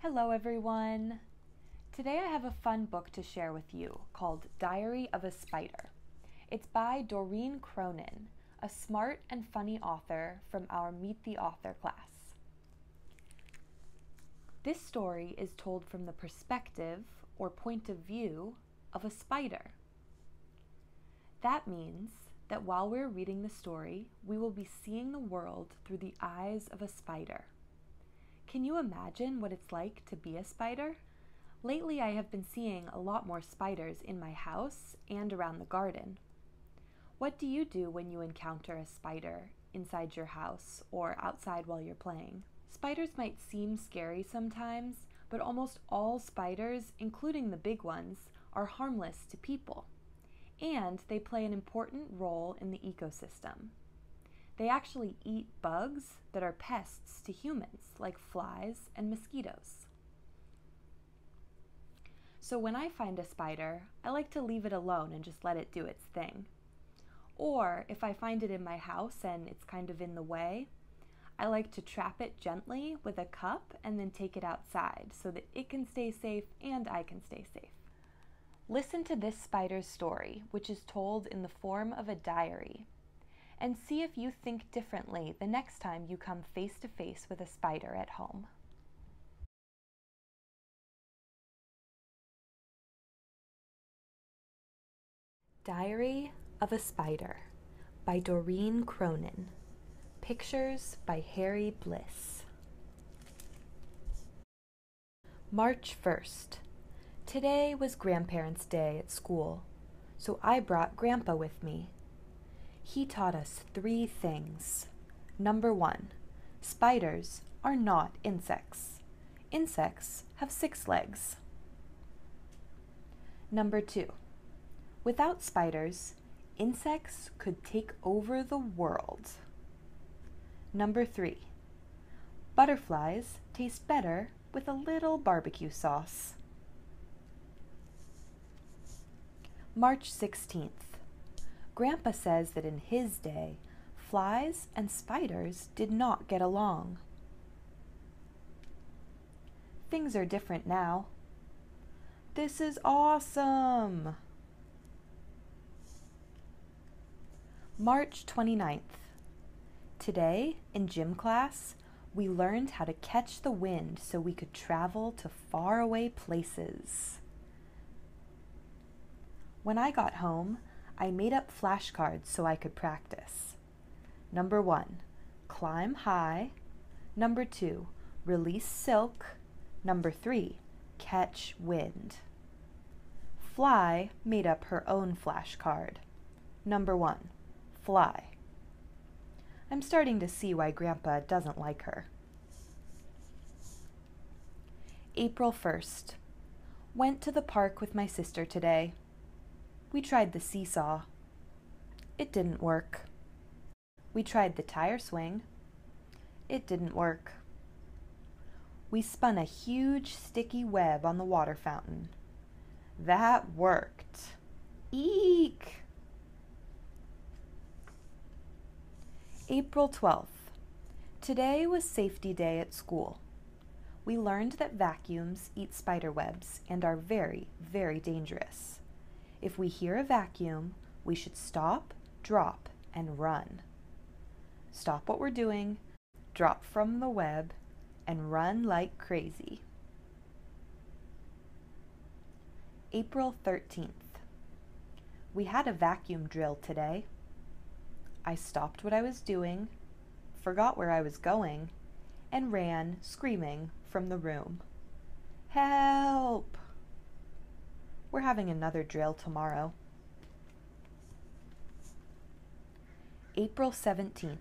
Hello everyone! Today I have a fun book to share with you called Diary of a Spider. It's by Doreen Cronin, a smart and funny author from our Meet the Author class. This story is told from the perspective or point of view of a spider. That means that while we're reading the story, we will be seeing the world through the eyes of a spider. Can you imagine what it's like to be a spider? Lately, I have been seeing a lot more spiders in my house and around the garden. What do you do when you encounter a spider inside your house or outside while you're playing? Spiders might seem scary sometimes, but almost all spiders, including the big ones, are harmless to people. And they play an important role in the ecosystem. They actually eat bugs that are pests to humans, like flies and mosquitoes. So when I find a spider, I like to leave it alone and just let it do its thing. Or if I find it in my house and it's kind of in the way, I like to trap it gently with a cup and then take it outside so that it can stay safe and I can stay safe. Listen to this spider's story, which is told in the form of a diary, and see if you think differently the next time you come face to face with a spider at home. Diary of a Spider by Doreen Cronin. Pictures by Harry Bliss. March 1st. Today was Grandparents' Day at school, so I brought Grandpa with me. He taught us 3 things. Number 1, spiders are not insects. Insects have 6 legs. Number 2, without spiders, insects could take over the world. Number 3, butterflies taste better with a little barbecue sauce. March 16th. Grandpa says that in his day, flies and spiders did not get along. Things are different now. This is awesome! March 29th. Today, in gym class, we learned how to catch the wind so we could travel to faraway places. When I got home, I made up flashcards so I could practice. Number 1, climb high. Number 2, release silk. Number 3, catch wind. Fly made up her own flashcard. Number 1, fly. I'm starting to see why Grandpa doesn't like her. April 1st. Went to the park with my sister today. We tried the seesaw. It didn't work. We tried the tire swing. It didn't work. We spun a huge sticky web on the water fountain. That worked. Eek! April 12th. Today was safety day at school. We learned that vacuums eat spider webs and are very, very dangerous. If we hear a vacuum, we should stop, drop, and run. Stop what we're doing, drop from the web, and run like crazy. April 13th. We had a vacuum drill today. I stopped what I was doing, forgot where I was going, and ran, screaming, from the room. Help! We're having another drill tomorrow. April 17th.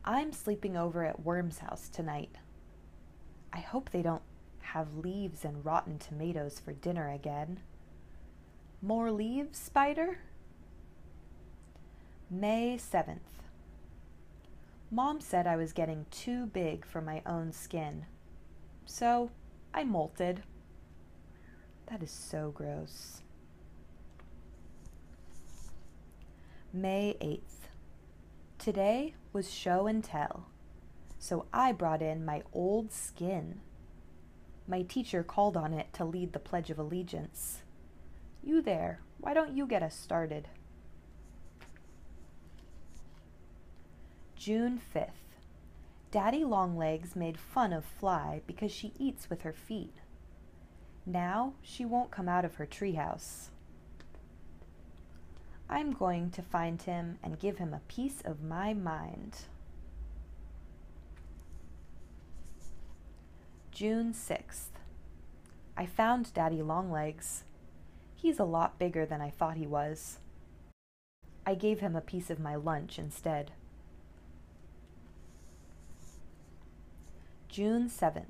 I'm sleeping over at Worm's house tonight. I hope they don't have leaves and rotten tomatoes for dinner again. More leaves, Spider? May 7th. Mom said I was getting too big for my own skin, so I molted. That is so gross. May 8th. Today was show and tell, so I brought in my old skin. My teacher called on it to lead the Pledge of Allegiance. You there, why don't you get us started? June 5th. Daddy Longlegs made fun of Fly because she eats with her feet. Now she won't come out of her treehouse. I'm going to find him and give him a piece of my mind. June 6th. I found Daddy Longlegs. He's a lot bigger than I thought he was. I gave him a piece of my lunch instead. June 7th.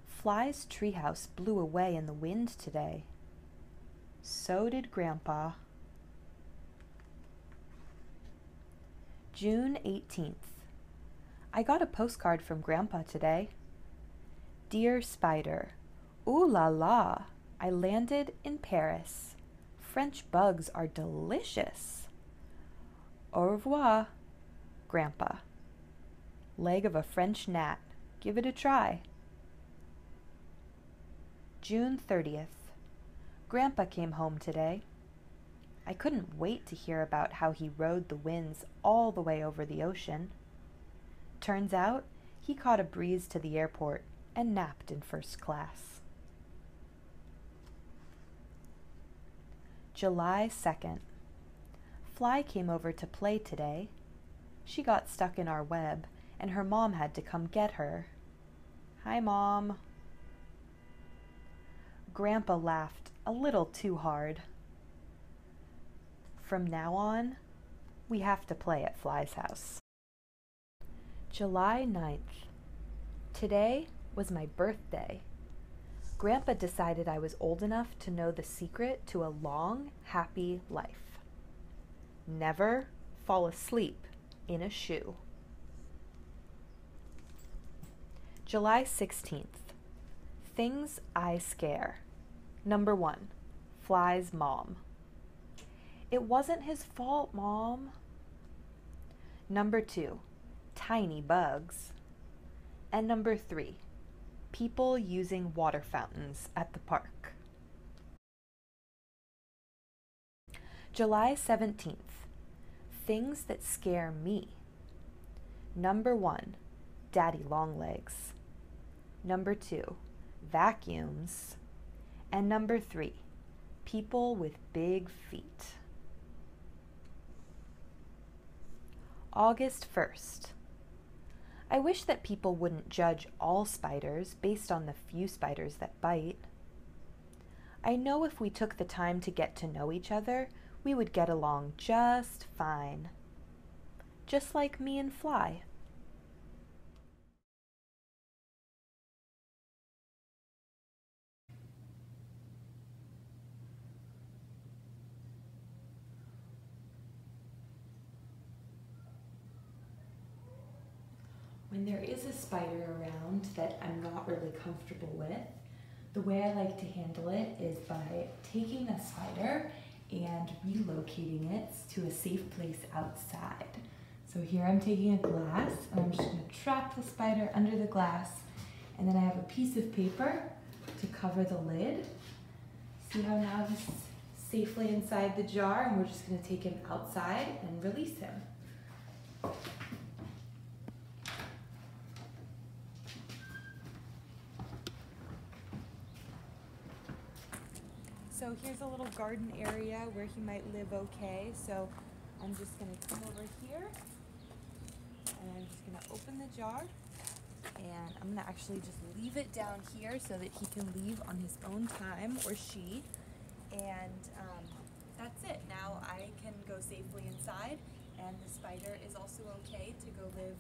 Fly's treehouse blew away in the wind today. So did Grandpa. June 18th. I got a postcard from Grandpa today. Dear Spider, ooh la la, I landed in Paris. French bugs are delicious. Au revoir, Grandpa. Leg of a French gnat. Give it a try. June 30th. Grandpa came home today. I couldn't wait to hear about how he rode the winds all the way over the ocean. Turns out he caught a breeze to the airport and napped in first class. July 2nd. Fly came over to play today. She got stuck in our web, and her mom had to come get her. Hi, Mom. Grandpa laughed a little too hard. From now on, we have to play at Fly's house. July 9th. Today was my birthday. Grandpa decided I was old enough to know the secret to a long, happy life. Never fall asleep in a shoe. July 16th. Things I scare. Number 1, Fly's mom. It wasn't his fault, Mom. Number 2, tiny bugs. And number 3, people using water fountains at the park. July 17th. Things that scare me. Number 1, Daddy Longlegs. Number 2, vacuums. And number 3, people with big feet. August 1st. I wish that people wouldn't judge all spiders based on the few spiders that bite. I know if we took the time to get to know each other, we would get along just fine. Just like me and Fly. When there is a spider around that I'm not really comfortable with, the way I like to handle it is by taking the spider and relocating it to a safe place outside. So here I'm taking a glass and I'm just going to trap the spider under the glass, and then I have a piece of paper to cover the lid. See how now he's safely inside the jar, and we're just going to take him outside and release him. So here's a little garden area where he might live okay. So I'm just going to come over here and I'm just going to open the jar, and I'm going to actually just leave it down here so that he can leave on his own time, or she, and that's it. Now I can go safely inside, and the spider is also okay to go live